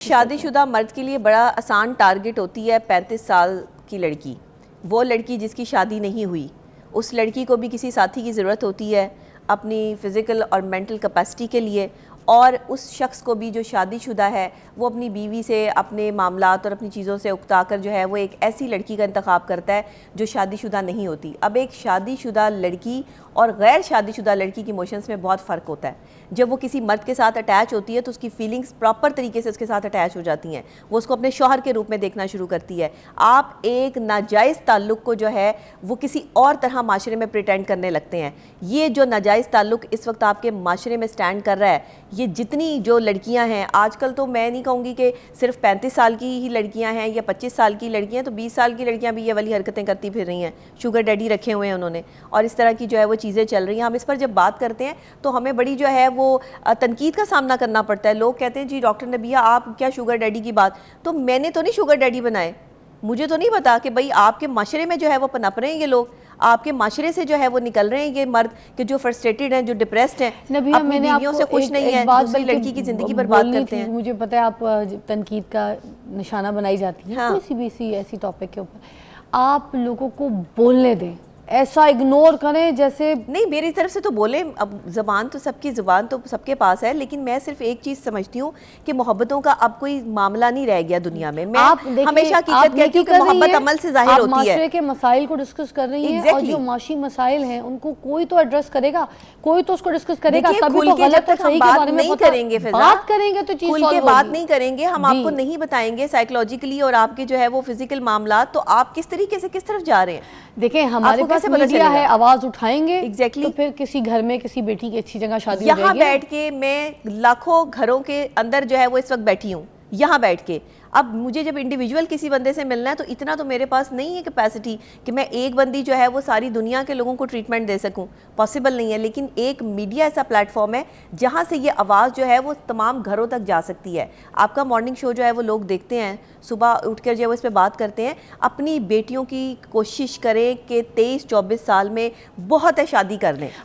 शादीशुदा मर्द के लिए बड़ा आसान टारगेट होती है 35 साल की लड़की। वो लड़की जिसकी शादी नहीं हुई, उस लड़की को भी किसी साथी की ज़रूरत होती है अपनी फ़िज़िकल और मेंटल कैपेसिटी के लिए, और उस शख्स को भी जो शादीशुदा है वो अपनी बीवी से अपने मामलात और अपनी चीज़ों से उकता कर जो है वो एक ऐसी लड़की का इंतखाब करता है जो शादीशुदा नहीं होती। अब एक शादीशुदा लड़की और गैर शादीशुदा लड़की की इमोशंस में बहुत फ़र्क होता है। जब वो किसी मर्द के साथ अटैच होती है तो उसकी फीलिंग्स प्रॉपर तरीके से उसके साथ अटैच हो जाती हैं, वो उसको अपने शौहर के रूप में देखना शुरू करती है। आप एक नाजायज़ ताल्लुक़ को जो है वो किसी और तरह माशरे में प्रिटेंड करने लगते हैं। ये जो नाजायज़ ताल्लुक़ इस वक्त आपके माशरे में स्टैंड कर रहा है, ये जितनी जो लड़कियां हैं आजकल, तो मैं नहीं कहूँगी कि सिर्फ 35 साल की ही लड़कियां हैं या 25 साल की लड़कियां, तो 20 साल की लड़कियां भी ये वाली हरकतें करती फिर रही हैं। शुगर डैडी रखे हुए हैं उन्होंने, और इस तरह की जो है वो चीज़ें चल रही हैं। हम इस पर जब बात करते हैं तो हमें बड़ी जो है वो तनकीद का सामना करना पड़ता है। लोग कहते हैं जी डॉक्टर नबिया आप क्या शुगर डैडी की बात, तो मैंने तो नहीं शुगर डैडी बनाए, मुझे तो नहीं पता कि भाई आपके माशरे में जो है वो पनप रहे हैं ये लोग, आपके माशरे से जो है वो निकल रहे हैं ये मर्द कि जो फ्रस्ट्रेटेड हैं, जो डिप्रेस्ड हैं, अपनी बीवियों से खुश नहीं है, दूसरी लड़की की ज़िंदगी बर्बाद करते हैं। मुझे पता है आप तनकीद का निशाना बनाई जाती है, हाँ। किसी भी ऐसी टॉपिक के ऊपर आप लोगों को बोलने दें, ऐसा इग्नोर करें जैसे नहीं, मेरी तरफ से तो बोले। अब ज़बान तो सबकी ज़बान तो सबके पास है, लेकिन मैं सिर्फ एक चीज़ समझती हूँ कि मोहब्बतों का अब कोई मामला नहीं रह गया दुनिया में। मैं हमेशा हकीकत कहती हूँ कि मोहब्बत अमल से जाहिर होती है। माशरे के मसाइल को डिस्कस कर रही हैं और जो माशी मसाइल हैं उनको कोई तो एड्रेस करेगा, कोई तो उसको डिस्कस करेगा, तभी तो गलत और सही के बारे में करेंगे। बात करेंगे तो चीज़ खुल के बात नहीं करेंगे, हम आपको नहीं बताएंगे साइकोलॉजिकली और आपके जो है वो फिजिकल मामला, तो आप किस तरीके से किस तरफ जा रहे हैं। देखें हमारे पास मीडिया है, आवाज उठाएंगे एग्जैक्टली तो फिर किसी घर में किसी बेटी की अच्छी जगह शादी हो जाएगी। यहाँ बैठ के मैं लाखों घरों के अंदर जो है वो इस वक्त बैठी हूँ, यहाँ बैठ के। अब मुझे जब इंडिविजुअल किसी बंदे से मिलना है तो इतना तो मेरे पास नहीं है कैपेसिटी कि मैं एक बंदी जो है वो सारी दुनिया के लोगों को ट्रीटमेंट दे सकूं, पॉसिबल नहीं है। लेकिन एक मीडिया ऐसा प्लेटफॉर्म है जहां से ये आवाज़ जो है वो तमाम घरों तक जा सकती है। आपका मॉर्निंग शो जो है वो लोग देखते हैं, सुबह उठकर जो है वो इस पर बात करते हैं। अपनी बेटियों की कोशिश करें कि 23-24 साल में बहुत है शादी कर लें।